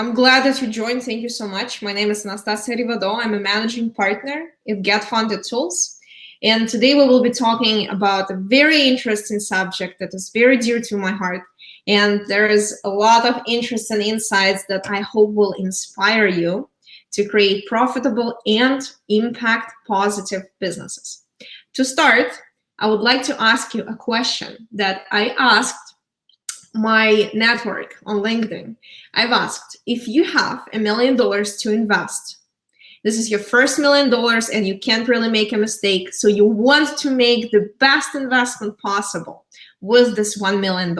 I'm glad that you joined. Thank you so much. My name is Anastasia Rivodeaux. I'm a managing partner at Get Funded Tools. And today we will be talking about a very interesting subject that is very dear to my heart. And there is a lot of interest and insights that I hope will inspire you to create profitable and impact positive businesses. To start, I would like to ask you a question that I asked my network on LinkedIn. I've asked, if you have $1 million to invest, this is your first $1 million and you can't really make a mistake, so you want to make the best investment possible with this $1 million,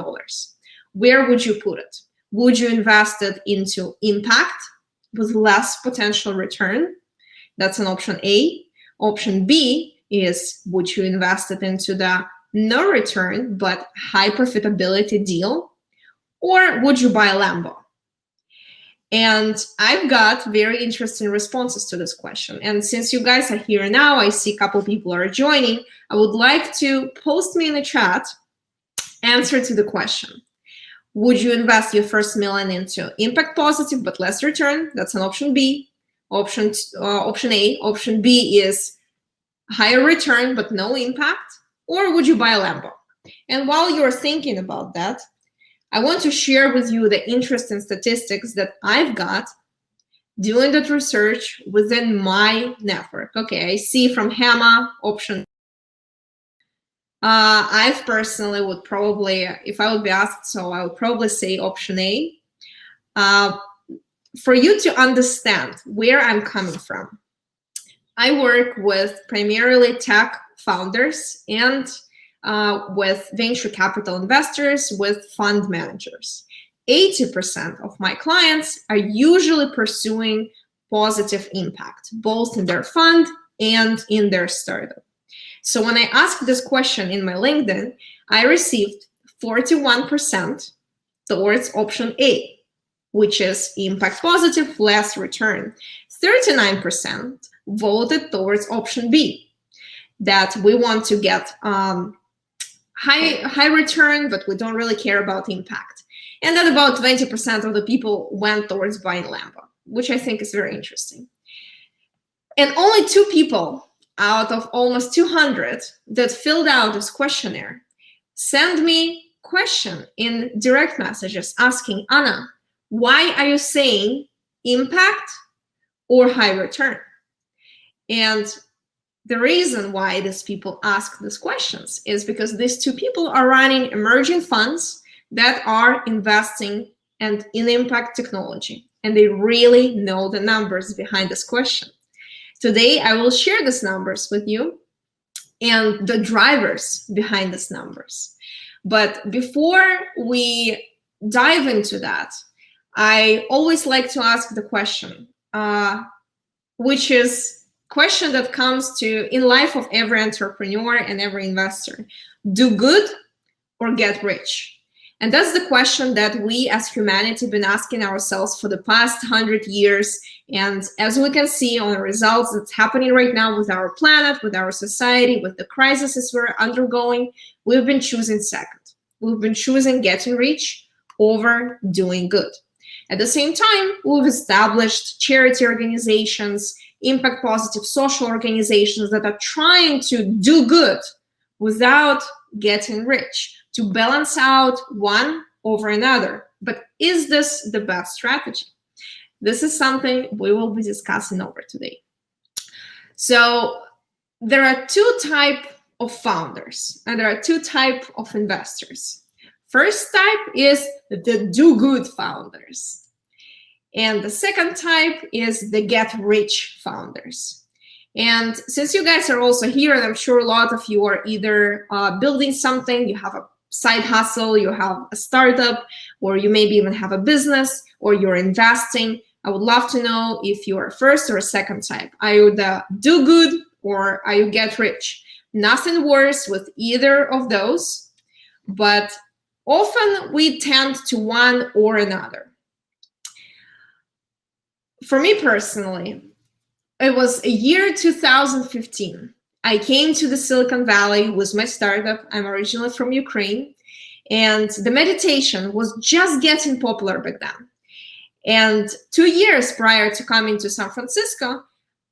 where would you put it? Would you invest it into impact with less potential return? That's an option A. Option B is, would you invest it into the no return but high profitability deal, or would you buy a Lambo? And I've got very interesting responses to this question. And since you guys are here now, I see a couple people are joining, I would like to post me in the chat answer to the question. Would you invest your first million into impact positive but less return? That's an option B. Option A. Option B is higher return but no impact. Or would you buy a Lambo? And while you're thinking about that, I want to share with you the interesting statistics that I've got doing that research within my network. Okay, I see from HAMA option. I personally would probably, if I would be asked, so I would probably say option A. For you to understand where I'm coming from, I work with primarily tech founders and with venture capital investors, with fund managers. 80% of my clients are usually pursuing positive impact, both in their fund and in their startup. So when I asked this question in my LinkedIn, I received 41% towards option A, which is impact positive, less return. 39% voted towards option B, that we want to get high return, but we don't really care about impact. And then about 20% of the people went towards buying Lambo, which I think is very interesting. And only 2 people out of almost 200 that filled out this questionnaire send me question in direct messages asking, Anna, why are you saying impact or high return? And the reason why these people ask these questions is because these 2 people are running emerging funds that are investing in impact technology, and they really know the numbers behind this question. Today, I will share these numbers with you and the drivers behind these numbers. But before we dive into that, I always like to ask the question, which is question that comes to in life of every entrepreneur and every investor: do good or get rich? And that's the question that we as humanity have been asking ourselves for the past 100 years. And as we can see on the results that's happening right now with our planet, with our society, with the crises we're undergoing, we've been choosing second. We've been choosing getting rich over doing good. At the same time, we've established charity organizations, impact positive social organizations that are trying to do good without getting rich, to balance out one over another. But is this the best strategy? This is something we will be discussing over today. So there are 2 types of founders and there are 2 types of investors. First type is the do-good founders. And the second type is the get-rich founders. And since you guys are also here, and I'm sure a lot of you are either building something, you have a side hustle, you have a startup, or you maybe even have a business, or you're investing, I would love to know if you are first or a second type. Are you the do good or are you get rich? Nothing worse with either of those, but often we tend to one or another. For me personally, it was a year 2015. I came to the Silicon Valley with my startup. I'm originally from Ukraine, and the meditation was just getting popular back then. And 2 years prior to coming to San Francisco,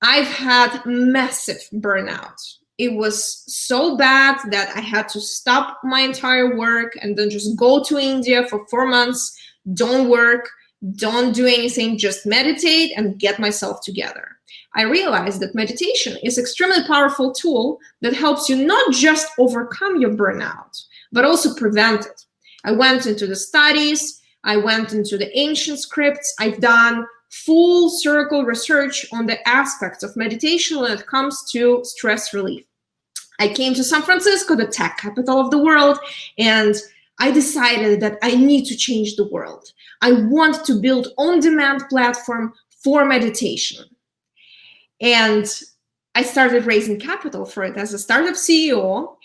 I've had massive burnout. It was so bad that I had to stop my entire work and then just go to India for 4 months, don't work, don't do anything, just meditate and get myself together. I realized that meditation is an extremely powerful tool that helps you not just overcome your burnout, but also prevent it. I went into the studies, I went into the ancient scripts, I've done full circle research on the aspects of meditation when it comes to stress relief. I came to San Francisco, the tech capital of the world, and I decided that I need to change the world. I want to build on-demand platform for meditation. And I started raising capital for it as a startup CEO.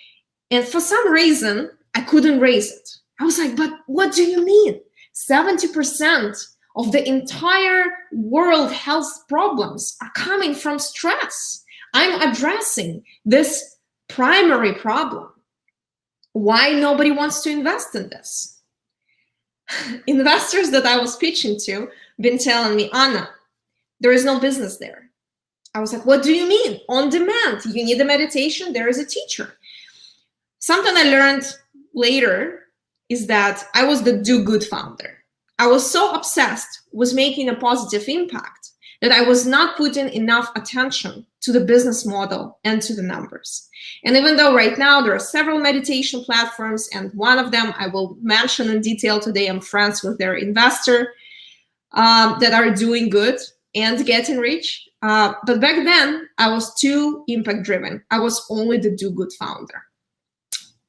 And for some reason, I couldn't raise it. I was like, but what do you mean? 70% of the entire world health problems are coming from stress. I'm addressing this primary problem. Why nobody wants to invest in this? Investors that I was pitching to been telling me, Anna, there is no business there. I was like, what do you mean? On demand. You need a meditation, there is a teacher. Something I learned later is that I was the do-good founder. I was so obsessed with making a positive impact that I was not putting enough attention to the business model and to the numbers. And even though right now there are several meditation platforms, and one of them I will mention in detail today, I'm friends with their investor that are doing good and getting rich. But back then, I was too impact driven. I was only the do-good founder.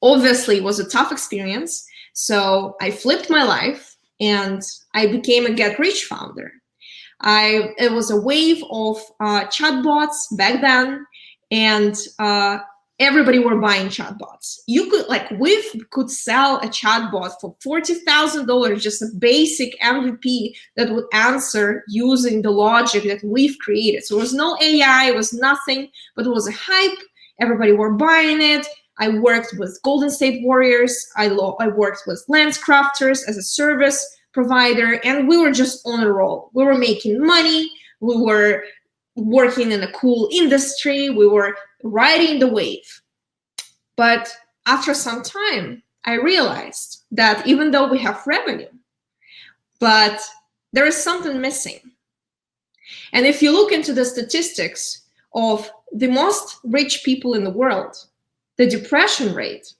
Obviously, it was a tough experience. So I flipped my life and I became a get-rich founder. It was a wave of chatbots back then, and everybody were buying chatbots. You could, like, we could sell a chatbot for $40,000, just a basic MVP that would answer using the logic that we've created. So it was no AI, it was nothing, but it was a hype. Everybody were buying it. I worked with Golden State Warriors. I worked with LensCrafters as a service provider, and we were just on a roll. We were making money. We were working in a cool industry. We were riding the wave. But after some time, I realized that even though we have revenue, but there is something missing. And if you look into the statistics of the most rich people in the world, the depression rate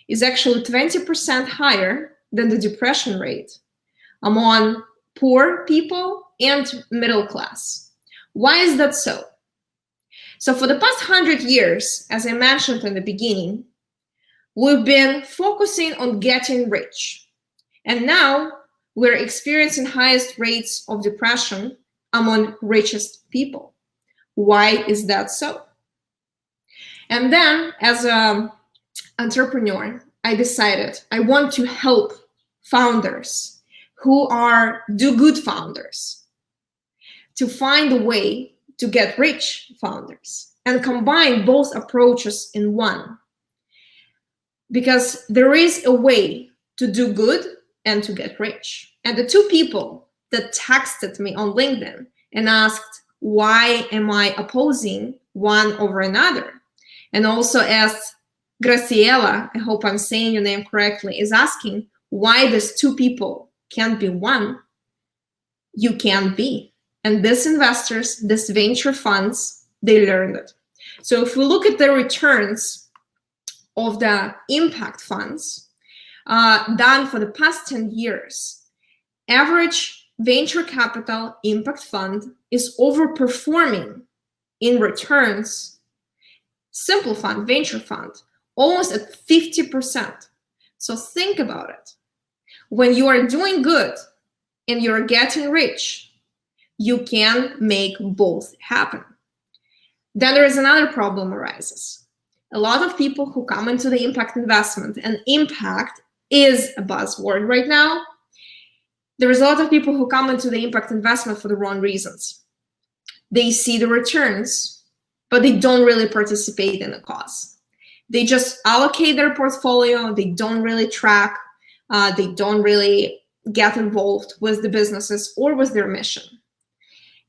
is actually 20% higher than the depression rate among poor people and middle class. Why is that so? So for the past 100 years, as I mentioned in the beginning, we've been focusing on getting rich. And now we're experiencing highest rates of depression among richest people. Why is that so? And then as an entrepreneur, I decided I want to help founders who are do-good founders to find a way to get rich founders and combine both approaches in one. Because there is a way to do good and to get rich. And the two people that texted me on LinkedIn and asked, why am I opposing one over another? And also as Graciela, I hope I'm saying your name correctly, is asking why these two people can't be one, you can't be. And these investors, these venture funds, they learned it. So if we look at the returns of the impact funds done for the past 10 years, average venture capital impact fund is overperforming in returns, simple fund, venture fund, almost at 50%. So think about it. When you are doing good and you're getting rich, you can make both happen. Then there is another problem arises. A lot of people who come into the impact investment, and impact is a buzzword right now. There is a lot of people who come into the impact investment for the wrong reasons. They see the returns, but they don't really participate in the cause. They just allocate their portfolio. They don't really track. They don't really get involved with the businesses or with their mission.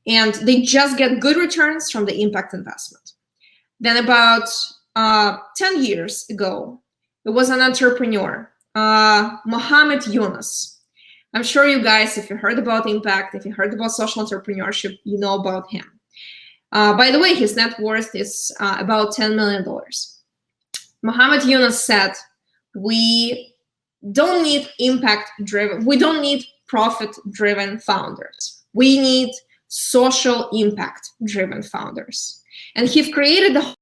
And they just get good returns from the impact investment. Then about 10 years ago, there was an entrepreneur, Mohammed Yunus. I'm sure you guys, if you heard about impact, if you heard about social entrepreneurship, you know about him. By the way, his net worth is about $10 million. Mohammed Yunus said, we don't need impact-driven, we don't need profit-driven founders. We need social impact-driven founders. And he created the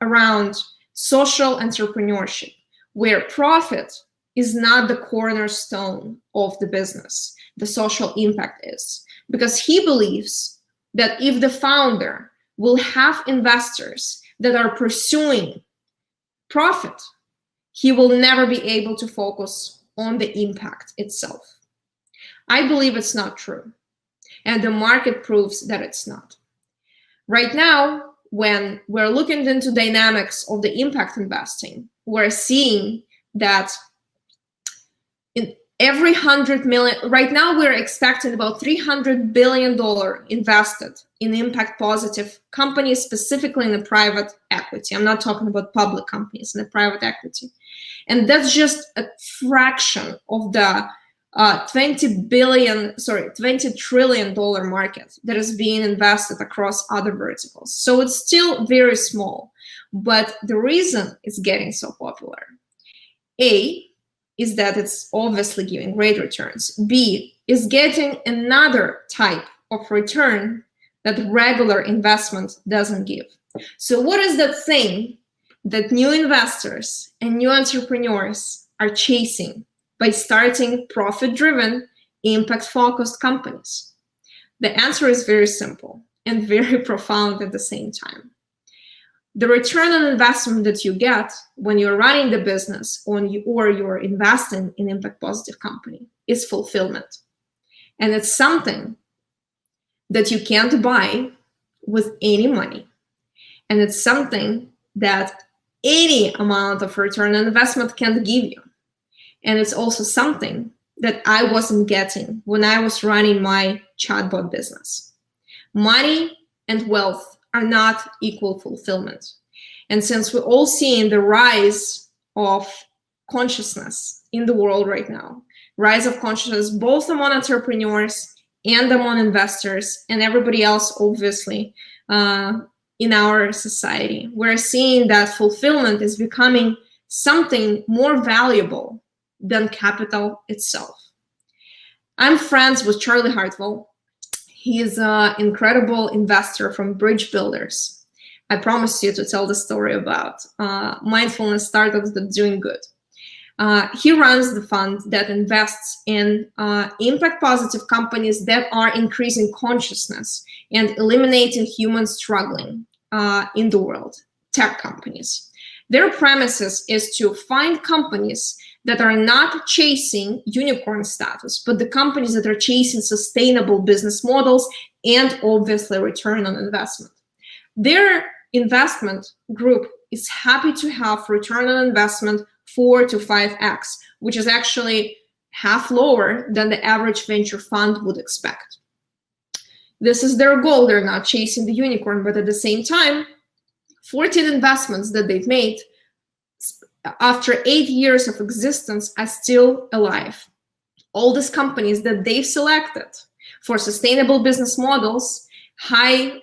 around social entrepreneurship, where profit is not the cornerstone of the business, the social impact is. Because he believes that if the founder will have investors that are pursuing profit, he will never be able to focus on the impact itself. I believe it's not true. And the market proves that it's not. Right now, when we're looking into dynamics of the impact investing, we're seeing that in every 100 million, right now we're expecting about $300 billion invested in impact positive companies, specifically in the private equity. I'm not talking about public companies, in the private equity. And that's just a fraction of the $20 trillion market that is being invested across other verticals. So it's still very small, but the reason it's getting so popular, A, is that it's obviously giving great returns. B, is getting another type of return that regular investment doesn't give. So what is that thing that new investors and new entrepreneurs are chasing by starting profit-driven, impact-focused companies? The answer is very simple and very profound at the same time. The return on investment that you get when you're running the business or you're investing in impact-positive company is fulfillment. And it's something that you can't buy with any money. And it's something that any amount of return on investment can't give you. And it's also something that I wasn't getting when I was running my chatbot business. Money and wealth are not equal fulfillment. And since we're all seeing the rise of consciousness in the world right now, rise of consciousness both among entrepreneurs and among investors and everybody else, obviously, in our society, we're seeing that fulfillment is becoming something more valuable than capital itself. I'm friends with Charlie Hartwell. He is an incredible investor from Bridge Builders. I promised you to tell the story about mindfulness startups that are doing good. He runs the fund that invests in impact positive companies that are increasing consciousness and eliminating human struggling in the world, tech companies. Their premises is to find companies that are not chasing unicorn status, but the companies that are chasing sustainable business models and obviously return on investment. Their investment group is happy to have return on investment 4 to 5x, which is actually half lower than the average venture fund would expect. This is their goal. They're not chasing the unicorn, but at the same time, 14 investments that they've made after 8 years of existence are still alive. All these companies that they've selected for sustainable business models, high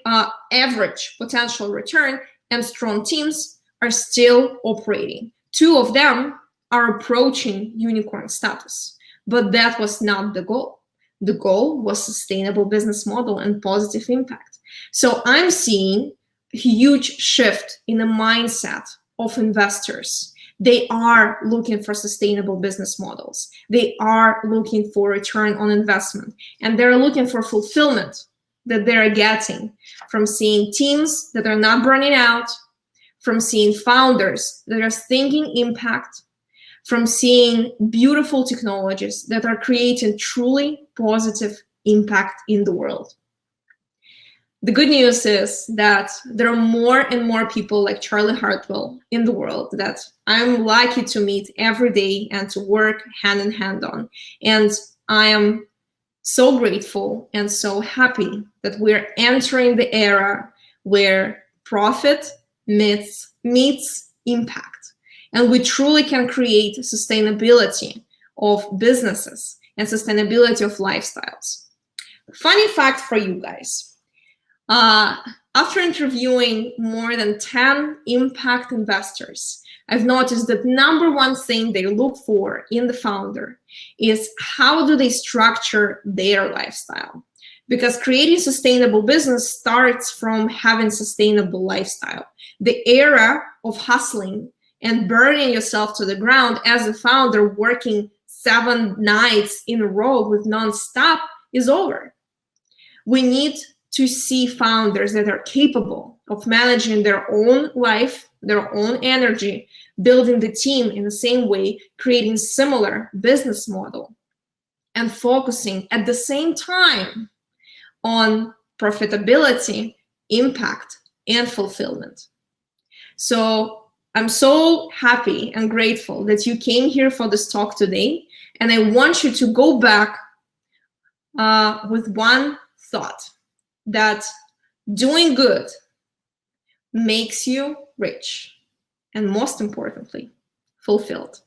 average potential return, and strong teams are still operating. 2 of them are approaching unicorn status, but that was not the goal. The goal was sustainable business model and positive impact. So I'm seeing a huge shift in the mindset of investors. They are looking for sustainable business models. They are looking for return on investment, and they're looking for fulfillment that they're getting from seeing teams that are not burning out, from seeing founders that are thinking impact, from seeing beautiful technologies that are creating truly positive impact in the world. The good news is that there are more and more people like Charlie Hartwell in the world that I'm lucky to meet every day and to work hand in hand on. And I am so grateful and so happy that we're entering the era where profit meets impact. And we truly can create sustainability of businesses and sustainability of lifestyles. Funny fact for you guys. After interviewing more than 10 impact investors, I've noticed that number one thing they look for in the founder is how do they structure their lifestyle? Because creating sustainable business starts from having sustainable lifestyle. The era of hustling and burning yourself to the ground as a founder, working 7 nights in a row with nonstop is over. We need to see founders that are capable of managing their own life, their own energy, building the team in the same way, creating similar business model, and focusing at the same time on profitability, impact, and fulfillment. So I'm so happy and grateful that you came here for this talk today, and I want you to go back with one thought, that doing good makes you rich, and most importantly, fulfilled.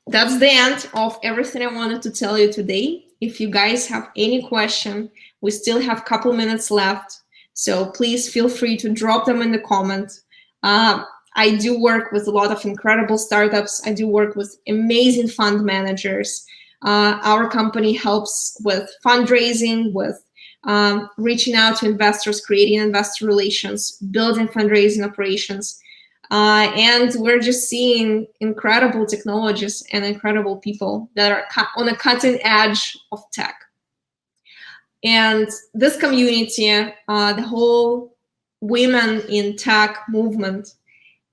That's the end of everything I wanted to tell you today. If you guys have any question, we still have a couple minutes left, so please feel free to drop them in the comments. I do work with a lot of incredible startups. I do work with amazing fund managers. Our company helps with fundraising, with reaching out to investors, creating investor relations, building fundraising operations. And we're just seeing incredible technologies and incredible people that are on the cutting edge of tech. And this community, the whole women in tech movement,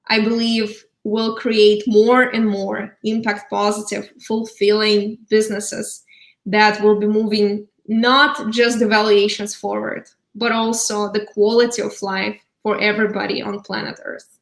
I believe will create more and more impact positive, fulfilling businesses that will be moving not just the valuations forward, but also the quality of life for everybody on planet Earth.